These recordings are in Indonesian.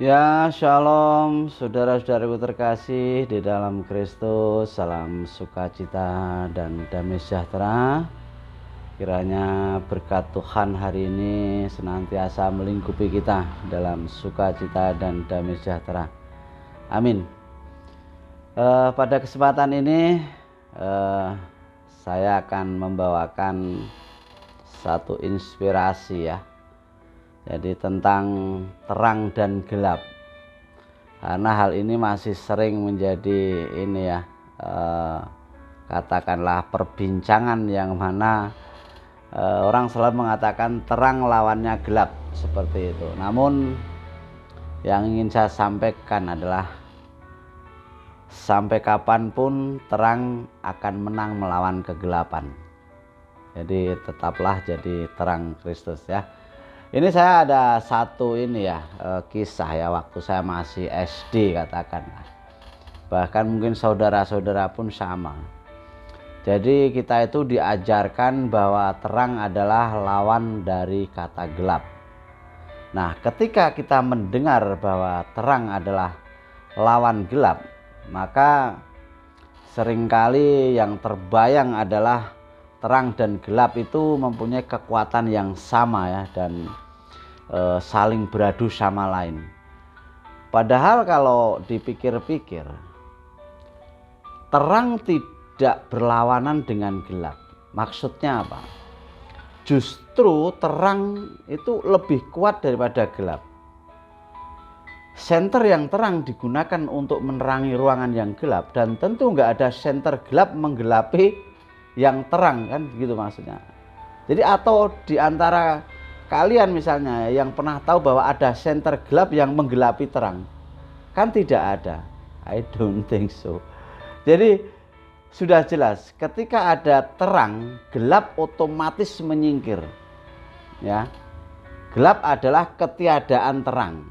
Ya, shalom saudara-saudaraku terkasih di dalam Kristus. Salam sukacita dan damai sejahtera. Kiranya berkat Tuhan hari ini senantiasa melingkupi kita dalam sukacita dan damai sejahtera. Amin. Pada kesempatan ini saya akan membawakan satu inspirasi ya. Jadi tentang terang dan gelap, karena hal ini masih sering menjadi ini ya, katakanlah perbincangan yang mana orang selalu mengatakan terang lawannya gelap seperti itu. Namun yang ingin saya sampaikan adalah sampai kapanpun terang akan menang melawan kegelapan. Jadi tetaplah jadi terang Kristus ya. Ini saya ada satu ini ya, kisah ya, waktu saya masih SD katakanlah. Bahkan mungkin saudara-saudara pun sama. Jadi kita itu diajarkan bahwa terang adalah lawan dari kata gelap. Nah, ketika kita mendengar bahwa terang adalah lawan gelap, maka seringkali yang terbayang adalah terang dan gelap itu mempunyai kekuatan yang sama ya, dan saling beradu sama lain. Padahal kalau dipikir-pikir, terang tidak berlawanan dengan gelap. Maksudnya apa? Justru terang itu lebih kuat daripada gelap. Senter yang terang digunakan untuk menerangi ruangan yang gelap, dan tentu nggak ada senter gelap menggelapi yang terang, kan begitu maksudnya. Jadi atau di antara kalian misalnya yang pernah tahu bahwa ada senter gelap yang menggelapi terang? Kan tidak ada. I don't think so. Jadi sudah jelas ketika ada terang, gelap otomatis menyingkir. Ya. Gelap adalah ketiadaan terang.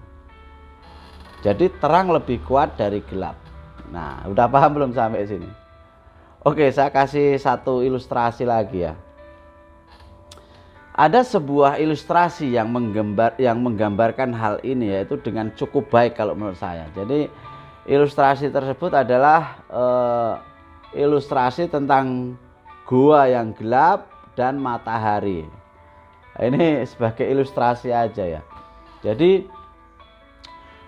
Jadi terang lebih kuat dari gelap. Nah, udah paham belum sampai sini? Oke, saya kasih satu ilustrasi lagi ya. Ada sebuah ilustrasi yang menggambarkan hal ini, yaitu dengan cukup baik kalau menurut saya. Jadi ilustrasi tersebut adalah ilustrasi tentang gua yang gelap dan matahari. Nah, ini sebagai ilustrasi aja ya. Jadi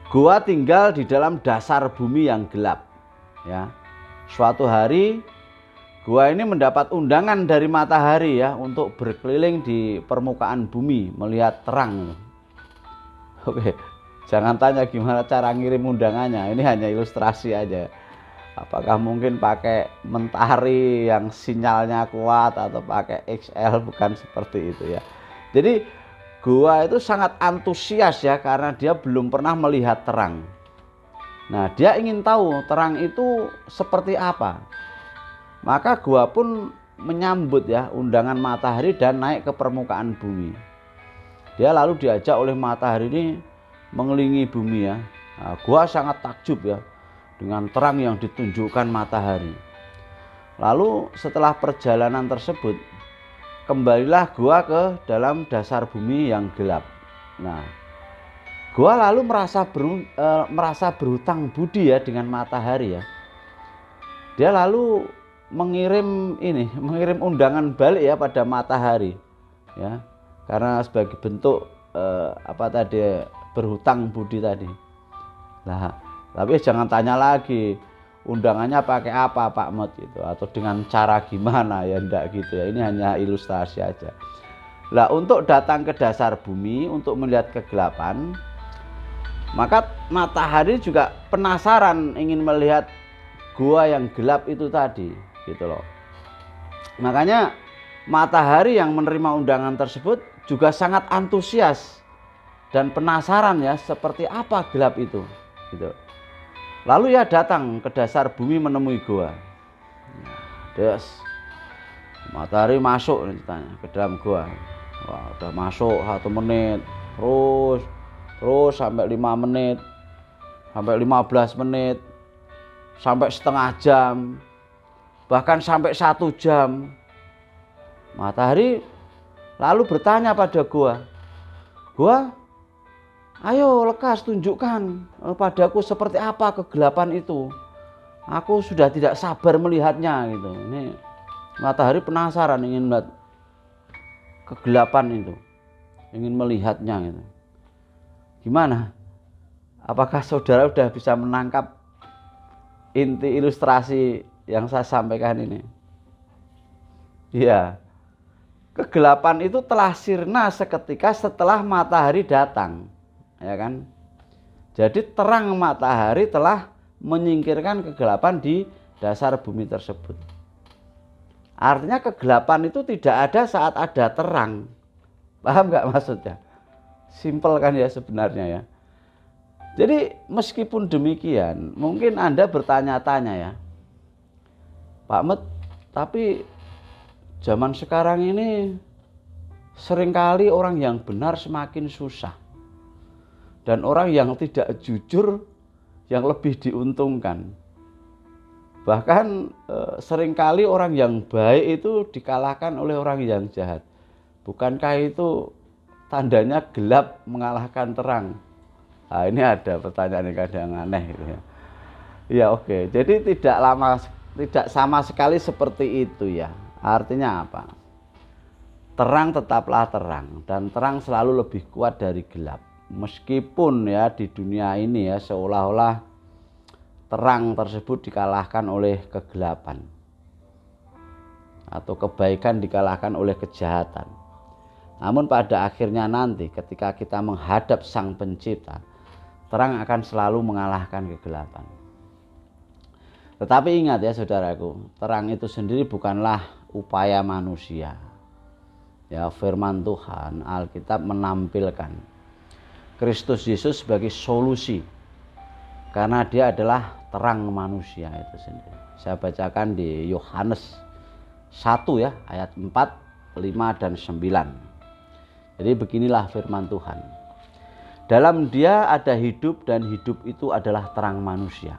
gua tinggal di dalam dasar bumi yang gelap ya. Suatu hari gua ini mendapat undangan dari matahari ya untuk berkeliling di permukaan bumi melihat terang. Oke, jangan tanya gimana cara ngirim undangannya. Ini hanya ilustrasi aja. Apakah mungkin pakai mentari yang sinyalnya kuat atau pakai XL? Bukan seperti itu ya. Jadi gua itu sangat antusias ya, karena dia belum pernah melihat terang. Nah, dia ingin tahu terang itu seperti apa. Maka gua pun menyambut ya undangan matahari dan naik ke permukaan bumi. Dia lalu diajak oleh matahari ini mengelilingi bumi ya. Nah, gua sangat takjub ya dengan terang yang ditunjukkan matahari. Lalu setelah perjalanan tersebut, kembalilah gua ke dalam dasar bumi yang gelap. Nah, gua lalu merasa berhutang budi ya dengan matahari ya. Dia lalu mengirim undangan balik ya pada matahari ya, karena sebagai bentuk berhutang budi tadi. Nah, tapi jangan tanya lagi undangannya pakai apa Pak Mot gitu, atau dengan cara gimana ya, enggak gitu ya. Ini hanya ilustrasi aja. Nah, untuk datang ke dasar bumi untuk melihat kegelapan, maka matahari juga penasaran ingin melihat gua yang gelap itu tadi gitu loh. Makanya matahari yang menerima undangan tersebut juga sangat antusias dan penasaran ya seperti apa gelap itu gitu. Lalu ya datang ke dasar bumi menemui gua. Terus matahari masuk ceritanya ke dalam gua. Wah, udah masuk 1 menit, terus sampai 5 menit, sampai 15 menit, sampai setengah jam, bahkan sampai 1 jam. Matahari lalu bertanya pada gua, Ayo lekas tunjukkan padaku seperti apa kegelapan itu. Aku sudah tidak sabar melihatnya gitu. Ini matahari penasaran ingin melihat kegelapan itu, ingin melihatnya gitu. Gimana? Apakah saudara sudah bisa menangkap inti ilustrasi yang saya sampaikan ini? Iya. Kegelapan itu telah sirna seketika setelah matahari datang, ya kan? Jadi terang matahari telah menyingkirkan kegelapan di dasar bumi tersebut. Artinya kegelapan itu tidak ada saat ada terang. Paham nggak maksudnya? Simpel kan ya sebenarnya ya. Jadi meskipun demikian, mungkin Anda bertanya-tanya ya, Pak Met, tapi zaman sekarang ini seringkali orang yang benar semakin susah. Dan orang yang tidak jujur yang lebih diuntungkan. Bahkan seringkali orang yang baik itu dikalahkan oleh orang yang jahat. Bukankah itu tandanya gelap mengalahkan terang? Nah, ini ada pertanyaan yang kadang aneh gitu ya. Ya oke. Jadi tidak sama sekali seperti itu ya. Artinya apa? Terang tetaplah terang dan terang selalu lebih kuat dari gelap. Meskipun ya di dunia ini ya seolah-olah terang tersebut dikalahkan oleh kegelapan atau kebaikan dikalahkan oleh kejahatan. Namun pada akhirnya nanti ketika kita menghadap Sang Pencipta, terang akan selalu mengalahkan kegelapan. Tetapi ingat ya saudaraku, terang itu sendiri bukanlah upaya manusia. Ya, firman Tuhan, Alkitab menampilkan Kristus Yesus sebagai solusi. Karena dia adalah terang manusia itu sendiri. Saya bacakan di Yohanes 1 ya, ayat 4, 5 dan 9. Jadi beginilah firman Tuhan. Dalam dia ada hidup dan hidup itu adalah terang manusia.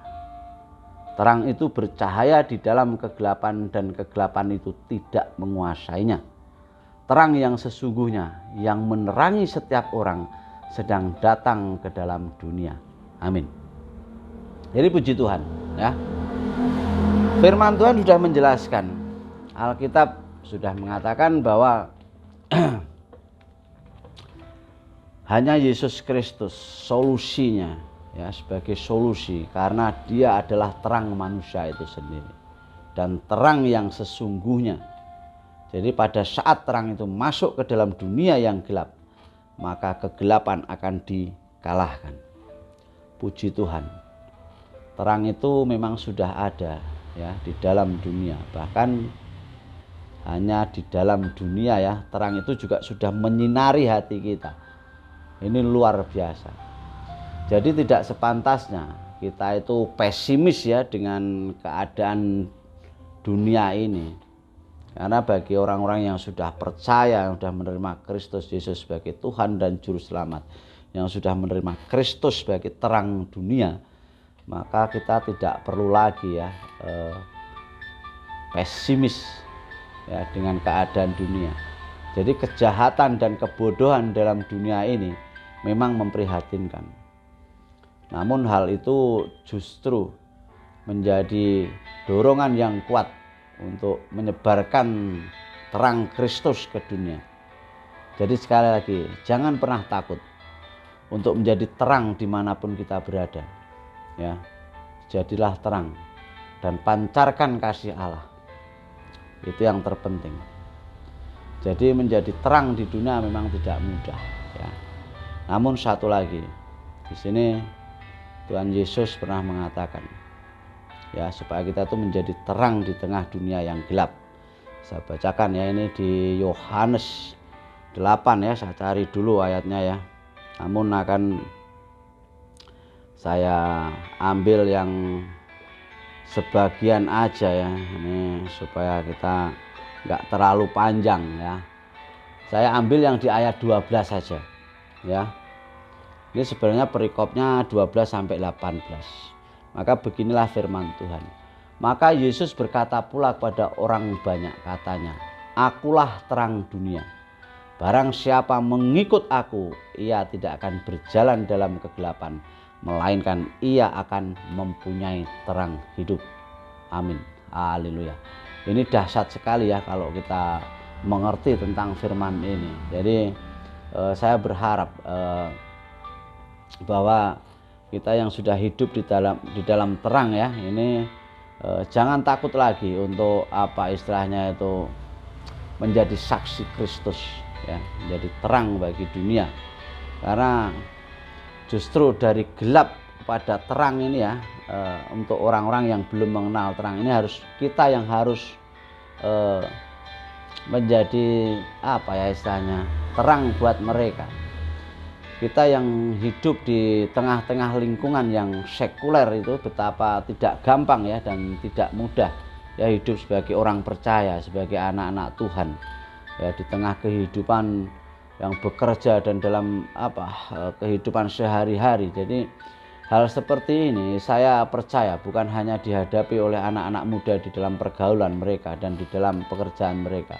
Terang itu bercahaya di dalam kegelapan dan kegelapan itu tidak menguasainya. Terang yang sesungguhnya yang menerangi setiap orang sedang datang ke dalam dunia. Amin. Jadi puji Tuhan ya. Firman Tuhan sudah menjelaskan. Alkitab sudah mengatakan bahwa hanya Yesus Kristus solusinya ya, sebagai solusi karena dia adalah terang manusia itu sendiri dan terang yang sesungguhnya. Jadi pada saat terang itu masuk ke dalam dunia yang gelap, maka kegelapan akan dikalahkan. Puji Tuhan. Terang itu memang sudah ada ya di dalam dunia. Bahkan hanya di dalam dunia ya, terang itu juga sudah menyinari hati kita. Ini luar biasa. Jadi tidak sepantasnya kita itu pesimis ya dengan keadaan dunia ini. Karena bagi orang-orang yang sudah percaya, yang sudah menerima Kristus Yesus sebagai Tuhan dan Juru Selamat, yang sudah menerima Kristus sebagai terang dunia, maka kita tidak perlu lagi ya pesimis ya dengan keadaan dunia. Jadi kejahatan dan kebodohan dalam dunia ini memang memprihatinkan. Namun hal itu justru menjadi dorongan yang kuat untuk menyebarkan terang Kristus ke dunia. Jadi sekali lagi, jangan pernah takut untuk menjadi terang dimanapun kita berada. Ya, jadilah terang dan pancarkan kasih Allah. Itu yang terpenting. Jadi menjadi terang di dunia memang tidak mudah. Ya. Namun satu lagi, di sini Tuhan Yesus pernah mengatakan, ya supaya kita tuh menjadi terang di tengah dunia yang gelap. Saya bacakan ya, ini di Yohanes 8 ya, saya cari dulu ayatnya ya. Namun akan saya ambil yang sebagian aja ya, ini supaya kita nggak terlalu panjang ya. Saya ambil yang di ayat 12 saja ya. Ini sebenarnya perikopnya 12 sampai 18. Maka beginilah firman Tuhan. Maka Yesus berkata pula kepada orang banyak, katanya, akulah terang dunia. Barang siapa mengikut aku, ia tidak akan berjalan dalam kegelapan, melainkan ia akan mempunyai terang hidup. Amin. Haleluya. Ini dahsyat sekali ya kalau kita mengerti tentang firman ini. Jadi saya berharap bahwa kita yang sudah hidup di dalam terang ya, ini jangan takut lagi untuk apa istilahnya itu menjadi saksi Kristus ya, menjadi terang bagi dunia. Karena justru dari gelap kepada terang ini ya, untuk orang-orang yang belum mengenal terang ini kita yang harus menjadi apa ya istilahnya, terang buat mereka. Kita yang hidup di tengah-tengah lingkungan yang sekuler itu betapa tidak gampang ya dan tidak mudah ya hidup sebagai orang percaya, sebagai anak-anak Tuhan ya, di tengah kehidupan yang bekerja dan dalam kehidupan sehari-hari. Jadi hal seperti ini saya percaya bukan hanya dihadapi oleh anak-anak muda di dalam pergaulan mereka dan di dalam pekerjaan mereka,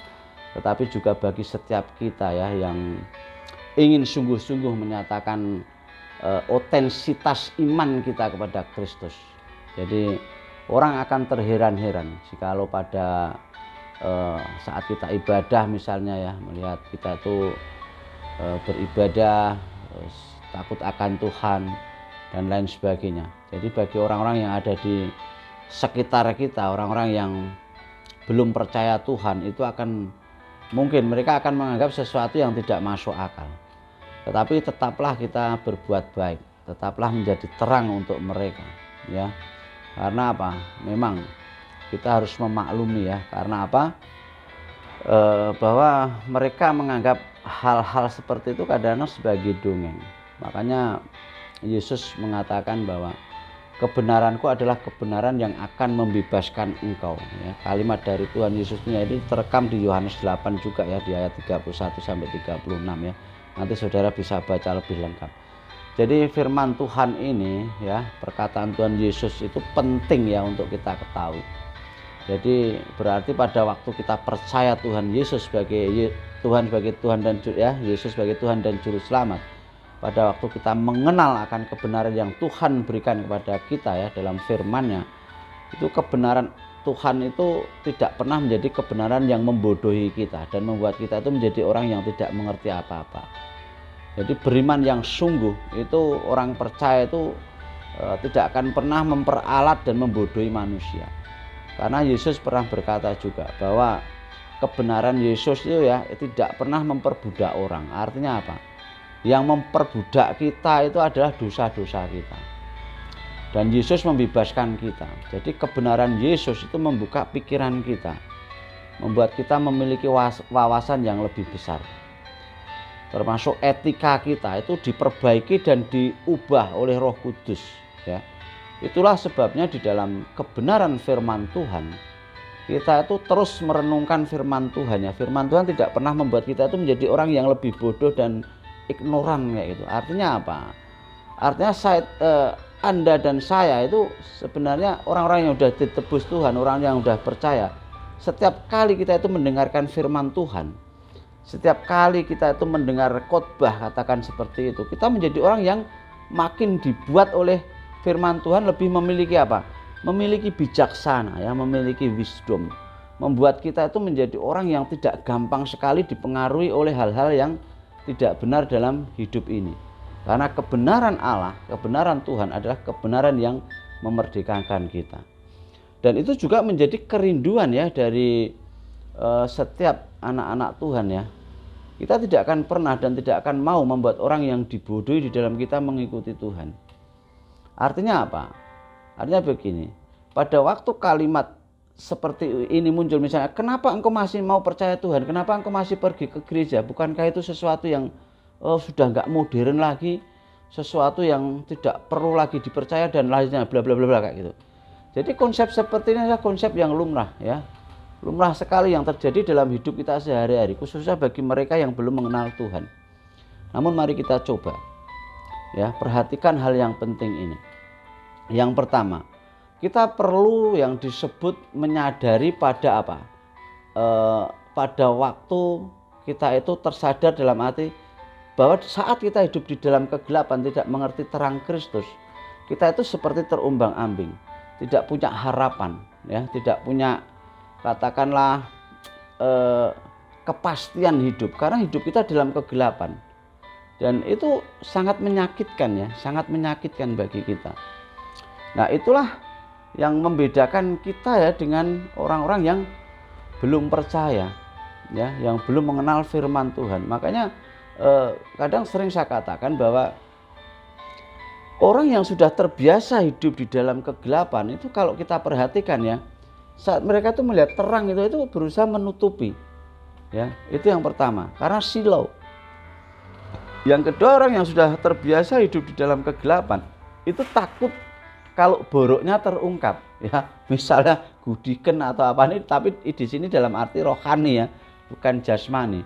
tetapi juga bagi setiap kita ya yang ingin sungguh-sungguh menyatakan otensitas iman kita kepada Kristus. Jadi orang akan terheran-heran jikalau pada saat kita ibadah misalnya ya, melihat kita itu beribadah takut akan Tuhan dan lain sebagainya. Jadi bagi orang-orang yang ada di sekitar kita, orang-orang yang belum percaya Tuhan, itu mungkin mereka akan menganggap sesuatu yang tidak masuk akal. Tetapi tetaplah kita berbuat baik, tetaplah menjadi terang untuk mereka ya. Karena apa? Memang kita harus memaklumi ya, karena apa? Bahwa mereka menganggap hal-hal seperti itu kadang-kadang sebagai dongeng. Makanya Yesus mengatakan bahwa kebenaranku adalah kebenaran yang akan membebaskan engkau ya. Kalimat dari Tuhan Yesusnya ini terekam di Yohanes 8 juga ya, di ayat 31 sampai 36 ya. Nanti saudara bisa baca lebih lengkap. Jadi firman Tuhan ini ya, perkataan Tuhan Yesus itu penting ya untuk kita ketahui. Jadi berarti pada waktu kita percaya Tuhan Yesus sebagai Tuhan dan ya, Yesus sebagai Tuhan dan Juru Selamat, pada waktu kita mengenal akan kebenaran yang Tuhan berikan kepada kita ya dalam firman-Nya, itu kebenaran Tuhan itu tidak pernah menjadi kebenaran yang membodohi kita dan membuat kita itu menjadi orang yang tidak mengerti apa-apa. Jadi beriman yang sungguh itu, orang percaya itu tidak akan pernah memperalat dan membodohi manusia. Karena Yesus pernah berkata juga bahwa kebenaran Yesus itu ya tidak pernah memperbudak orang. Artinya apa? Yang memperbudak kita itu adalah dosa-dosa kita. Dan Yesus membebaskan kita. Jadi kebenaran Yesus itu membuka pikiran kita, membuat kita memiliki wawasan yang lebih besar. Termasuk etika kita itu diperbaiki dan diubah oleh Roh Kudus ya. Itulah sebabnya di dalam kebenaran firman Tuhan kita itu terus merenungkan firman Tuhan ya. Firman Tuhan tidak pernah membuat kita itu menjadi orang yang lebih bodoh dan ignoran kayak gitu. Artinya apa? Artinya Anda dan saya itu sebenarnya orang-orang yang sudah ditebus Tuhan, orang yang sudah percaya. Setiap kali kita itu mendengarkan firman Tuhan, setiap kali kita itu mendengar khotbah katakan seperti itu, kita menjadi orang yang makin dibuat oleh firman Tuhan lebih memiliki apa? Memiliki bijaksana ya, memiliki wisdom. Membuat kita itu menjadi orang yang tidak gampang sekali dipengaruhi oleh hal-hal yang tidak benar dalam hidup ini. Karena kebenaran Allah, kebenaran Tuhan adalah kebenaran yang memerdekakan kita. Dan itu juga menjadi kerinduan ya dari setiap anak-anak Tuhan ya. Kita tidak akan pernah dan tidak akan mau membuat orang yang dibodohi di dalam kita mengikuti Tuhan. Artinya apa? Artinya begini, pada waktu kalimat seperti ini muncul, misalnya, kenapa engkau masih mau percaya Tuhan? Kenapa engkau masih pergi ke gereja? Bukankah itu sesuatu yang sudah nggak modern lagi, sesuatu yang tidak perlu lagi dipercaya dan lainnya, bla bla bla bla kayak gitu. Jadi konsep seperti ini adalah konsep yang lumrah ya, lumrah sekali yang terjadi dalam hidup kita sehari-hari, khususnya bagi mereka yang belum mengenal Tuhan. Namun mari kita coba ya, perhatikan hal yang penting ini. Yang pertama, kita perlu yang disebut menyadari pada apa? Pada waktu kita itu tersadar dalam arti bahwa saat kita hidup di dalam kegelapan, tidak mengerti terang Kristus, kita itu seperti terumbang-ambing, tidak punya harapan, ya, tidak punya katakanlah kepastian hidup, karena hidup kita dalam kegelapan. Dan itu sangat menyakitkan, ya, sangat menyakitkan bagi kita. Nah, itulah yang membedakan kita, ya, dengan orang-orang yang belum percaya, ya, yang belum mengenal firman Tuhan. Makanya kadang sering saya katakan bahwa orang yang sudah terbiasa hidup di dalam kegelapan itu, kalau kita perhatikan, ya, saat mereka itu melihat terang itu berusaha menutupi, ya. Itu yang pertama, karena silau. Yang kedua, orang yang sudah terbiasa hidup di dalam kegelapan itu takut kalau boroknya terungkap, ya. Misalnya gudiken atau apa nih, tapi di sini dalam arti rohani, ya, bukan jasmani.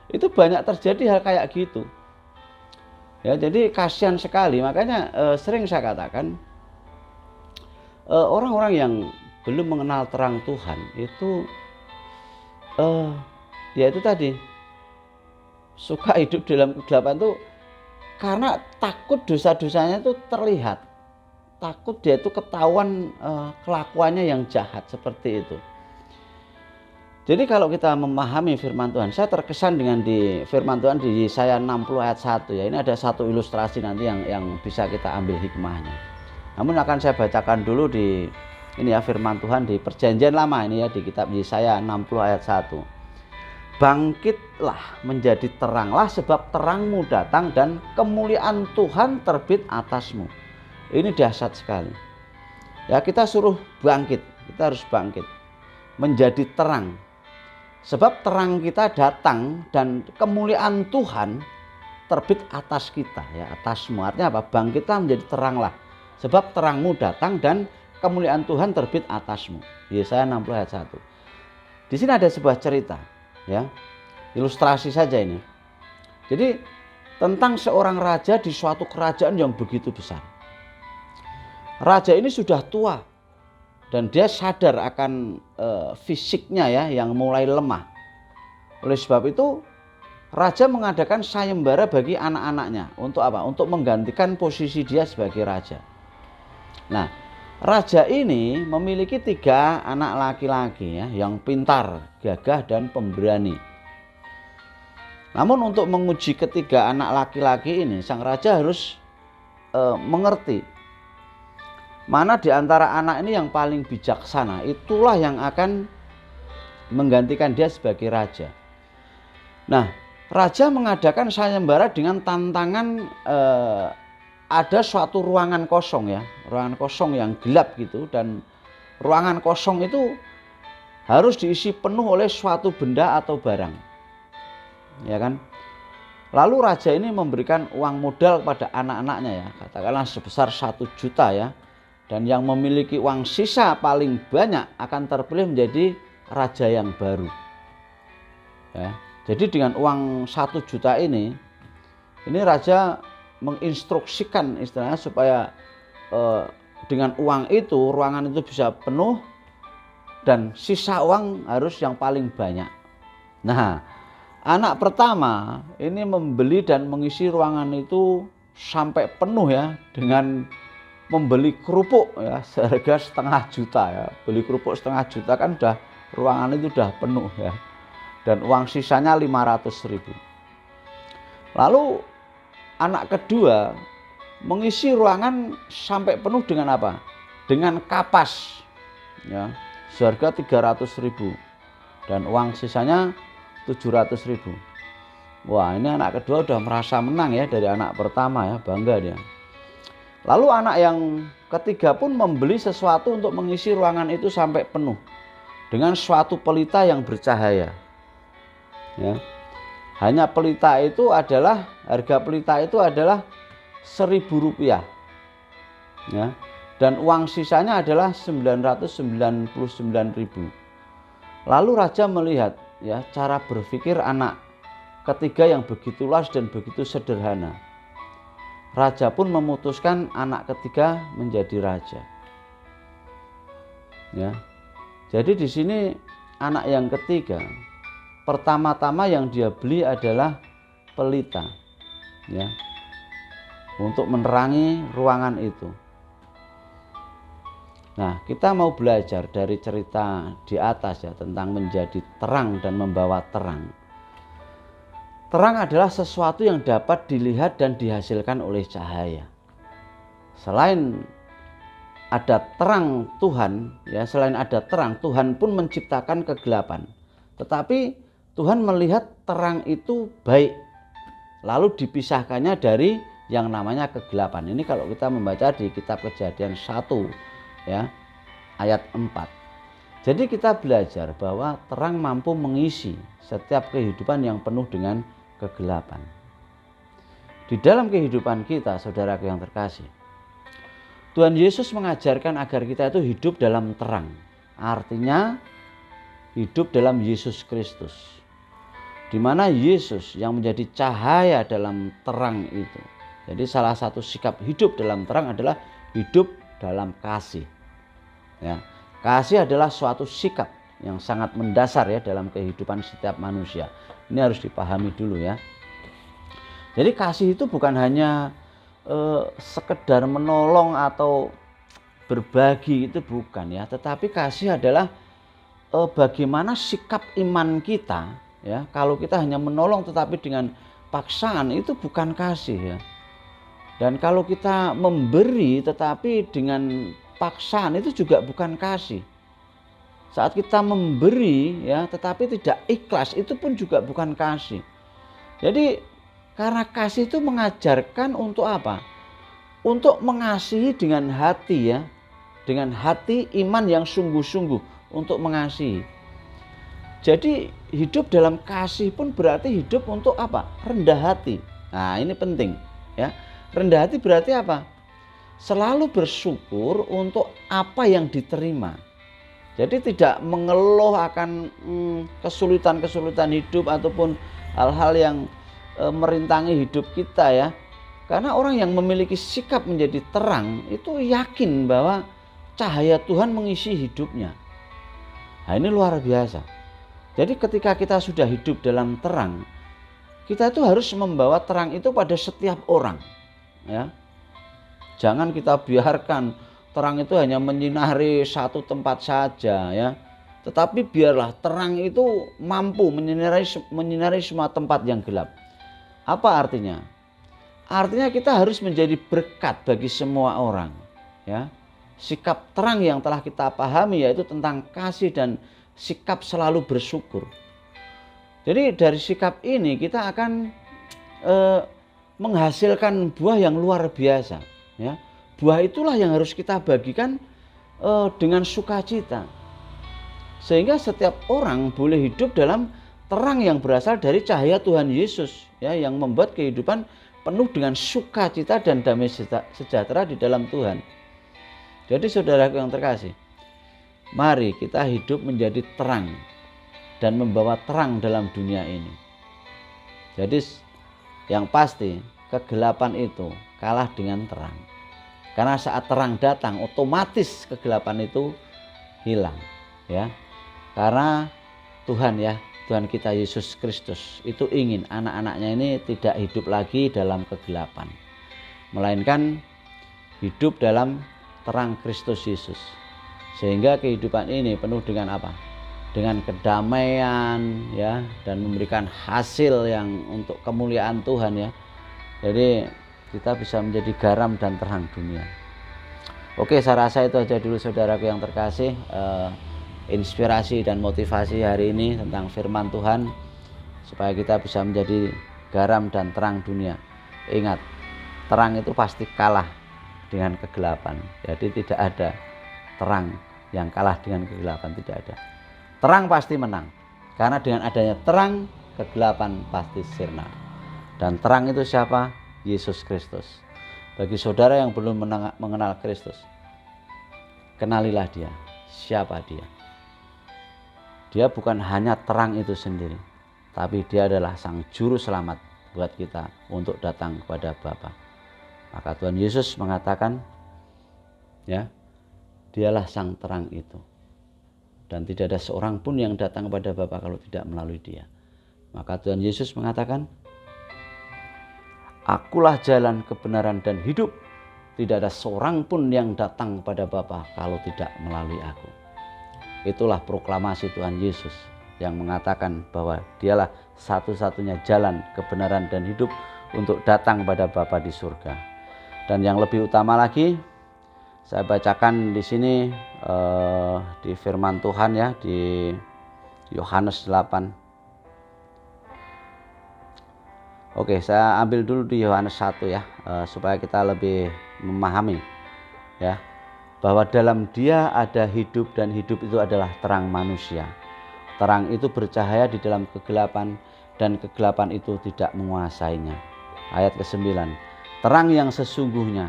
Itu banyak terjadi hal kayak gitu, ya. Jadi kasihan sekali. Makanya sering saya katakan orang-orang yang belum mengenal terang Tuhan itu ya itu tadi, suka hidup dalam kegelapan itu karena takut dosa-dosanya itu terlihat, takut dia itu ketahuan kelakuannya yang jahat seperti itu. Jadi kalau kita memahami firman Tuhan, saya terkesan dengan di firman Tuhan di Yesaya 60 ayat 1, ya. Ini ada satu ilustrasi nanti yang bisa kita ambil hikmahnya. Namun akan saya bacakan dulu di ini, ya, firman Tuhan di Perjanjian Lama ini, ya, di kitab Yesaya 60 ayat 1. Bangkitlah, menjadi teranglah, sebab terangmu datang dan kemuliaan Tuhan terbit atasmu. Ini dahsyat sekali, ya. Kita suruh bangkit, kita harus bangkit menjadi terang, sebab terang kita datang dan kemuliaan Tuhan terbit atas kita, ya, atasmu. Artinya apa? Bangkitlah, menjadi teranglah, sebab terangmu datang dan kemuliaan Tuhan terbit atasmu. Yesaya 60 ayat 1. Di sini ada sebuah cerita, ya, ilustrasi saja ini. Jadi tentang seorang raja di suatu kerajaan yang begitu besar. Raja ini sudah tua dan dia sadar akan fisiknya, ya, yang mulai lemah. Oleh sebab itu raja mengadakan sayembara bagi anak-anaknya. Untuk apa? Untuk menggantikan posisi dia sebagai raja. Nah, raja ini memiliki 3 anak laki-laki, ya, yang pintar, gagah, dan pemberani. Namun untuk menguji ketiga anak laki-laki ini, sang raja harus mengerti mana di antara anak ini yang paling bijaksana. Itulah yang akan menggantikan dia sebagai raja. Nah, raja mengadakan sayembara dengan tantangan ada suatu ruangan kosong, ya, ruangan kosong yang gelap gitu, dan ruangan kosong itu harus diisi penuh oleh suatu benda atau barang, ya kan. Lalu raja ini memberikan uang modal kepada anak-anaknya, ya, katakanlah sebesar 1 juta, ya, dan yang memiliki uang sisa paling banyak akan terpilih menjadi raja yang baru, ya. Jadi dengan uang 1 juta ini raja menginstruksikan istilahnya supaya dengan uang itu ruangan itu bisa penuh dan sisa uang harus yang paling banyak. Nah, anak pertama ini membeli dan mengisi ruangan itu sampai penuh, ya, dengan membeli kerupuk, ya, seharga 1,5 juta, ya. Beli kerupuk 1,5 juta kan udah ruangan itu udah penuh, ya. Dan uang sisanya 500.000. Lalu anak kedua mengisi ruangan sampai penuh dengan apa? Dengan kapas, ya, seharga 300.000 dan uang sisanya 700.000. Wah, ini anak kedua udah merasa menang, ya, dari anak pertama, ya, bangga dia. Lalu anak yang ketiga pun membeli sesuatu untuk mengisi ruangan itu sampai penuh dengan suatu pelita yang bercahaya, ya. Hanya pelita itu adalah, harga pelita itu adalah 1.000 rupiah, ya, dan uang sisanya adalah 999.000. Lalu raja melihat, ya, cara berpikir anak ketiga yang begitu luas dan begitu sederhana. Raja pun memutuskan anak ketiga menjadi raja, ya. Jadi di sini anak yang ketiga pertama-tama yang dia beli adalah pelita, ya, untuk menerangi ruangan itu. Nah, kita mau belajar dari cerita di atas ya tentang menjadi terang dan membawa terang. Terang adalah sesuatu yang dapat dilihat dan dihasilkan oleh cahaya. Selain ada terang Tuhan, ya, selain ada terang, Tuhan pun menciptakan kegelapan. Tetapi Tuhan melihat terang itu baik, lalu dipisahkannya dari yang namanya kegelapan. Ini kalau kita membaca di kitab Kejadian 1, ya, ayat 4. Jadi kita belajar bahwa terang mampu mengisi setiap kehidupan yang penuh dengan kegelapan. Di dalam kehidupan kita, saudaraku yang terkasih, Tuhan Yesus mengajarkan agar kita itu hidup dalam terang. Artinya hidup dalam Yesus Kristus, di mana Yesus yang menjadi cahaya dalam terang itu. Jadi salah satu sikap hidup dalam terang adalah hidup dalam kasih. Ya, kasih adalah suatu sikap yang sangat mendasar ya dalam kehidupan setiap manusia. Ini harus dipahami dulu ya. Jadi kasih itu bukan hanya sekedar menolong atau berbagi, itu bukan ya. Tetapi kasih adalah bagaimana sikap iman kita ya. Kalau kita hanya menolong tetapi dengan paksaan, itu bukan kasih ya. Dan kalau kita memberi tetapi dengan paksaan, itu juga bukan kasih. Saat kita memberi ya tetapi tidak ikhlas, itu pun juga bukan kasih. Jadi karena kasih itu mengajarkan untuk apa? Untuk mengasihi dengan hati ya. Dengan hati iman yang sungguh-sungguh untuk mengasihi. Jadi hidup dalam kasih pun berarti hidup untuk apa? Rendah hati. Nah, ini penting ya. Rendah hati berarti apa? Selalu bersyukur untuk apa yang diterima. Jadi tidak mengeluh akan kesulitan-kesulitan hidup ataupun hal-hal yang merintangi hidup kita ya. Karena orang yang memiliki sikap menjadi terang itu yakin bahwa cahaya Tuhan mengisi hidupnya. Nah, ini luar biasa. Jadi ketika kita sudah hidup dalam terang, kita itu harus membawa terang itu pada setiap orang ya. Jangan kita biarkan terang itu hanya menyinari satu tempat saja ya. Tetapi biarlah terang itu mampu menyinari semua tempat yang gelap. Apa artinya? Artinya kita harus menjadi berkat bagi semua orang ya. Sikap terang yang telah kita pahami yaitu tentang kasih dan sikap selalu bersyukur. Jadi dari sikap ini kita akan menghasilkan buah yang luar biasa ya. Buah itulah yang harus kita bagikan dengan sukacita, sehingga setiap orang boleh hidup dalam terang yang berasal dari cahaya Tuhan Yesus ya, yang membuat kehidupan penuh dengan sukacita dan damai sejahtera di dalam Tuhan. Jadi saudaraku yang terkasih, mari kita hidup menjadi terang dan membawa terang dalam dunia ini. Jadi yang pasti kegelapan itu kalah dengan terang. Karena saat terang datang otomatis kegelapan itu hilang ya. Karena Tuhan ya, Tuhan kita Yesus Kristus itu ingin anak-anaknya ini tidak hidup lagi dalam kegelapan, melainkan hidup dalam terang Kristus Yesus. Sehingga kehidupan ini penuh dengan apa? Dengan kedamaian ya, dan memberikan hasil yang untuk kemuliaan Tuhan ya. Jadi kita bisa menjadi garam dan terang dunia. Oke, saya rasa itu aja dulu saudaraku yang terkasih, inspirasi dan motivasi hari ini tentang firman Tuhan, supaya kita bisa menjadi garam dan terang dunia. Ingat, terang itu pasti kalah dengan kegelapan. Jadi tidak ada terang yang kalah dengan kegelapan, tidak ada. Terang pasti menang, karena dengan adanya terang, kegelapan pasti sirna. Dan terang itu siapa? Yesus Kristus. Bagi saudara yang belum mengenal Kristus, kenalilah dia. Siapa dia? Dia bukan hanya terang itu sendiri, tapi dia adalah sang juru selamat buat kita untuk datang kepada Bapa. Maka Tuhan Yesus mengatakan ya, dialah sang terang itu. Dan tidak ada seorang pun yang datang kepada Bapa kalau tidak melalui dia. Maka Tuhan Yesus mengatakan, "Akulah jalan, kebenaran, dan hidup. Tidak ada seorang pun yang datang pada Bapa kalau tidak melalui aku." Itulah proklamasi Tuhan Yesus yang mengatakan bahwa dialah satu-satunya jalan, kebenaran, dan hidup untuk datang pada Bapa di surga. Dan yang lebih utama lagi, saya bacakan di sini di firman Tuhan ya, di Yohanes 8. Oke, saya ambil dulu di Yohanes 1 ya, supaya kita lebih memahami ya, bahwa dalam Dia ada hidup dan hidup itu adalah terang manusia. Terang itu bercahaya di dalam kegelapan dan kegelapan itu tidak menguasainya. Ayat ke-9. Terang yang sesungguhnya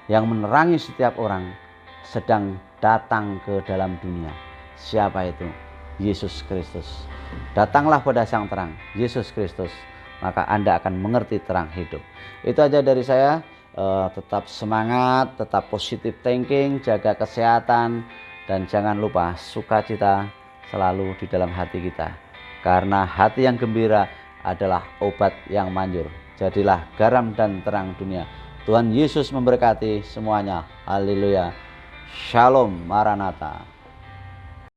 yang menerangi setiap orang sedang datang ke dalam dunia. Siapa itu? Yesus Kristus. Datanglah pada sang terang, Yesus Kristus, maka Anda akan mengerti terang hidup. Itu aja dari saya. Tetap semangat, tetap positive thinking, jaga kesehatan, dan jangan lupa sukacita selalu di dalam hati kita. Karena hati yang gembira adalah obat yang manjur. Jadilah garam dan terang dunia. Tuhan Yesus memberkati semuanya. Haleluya. Shalom Maranatha.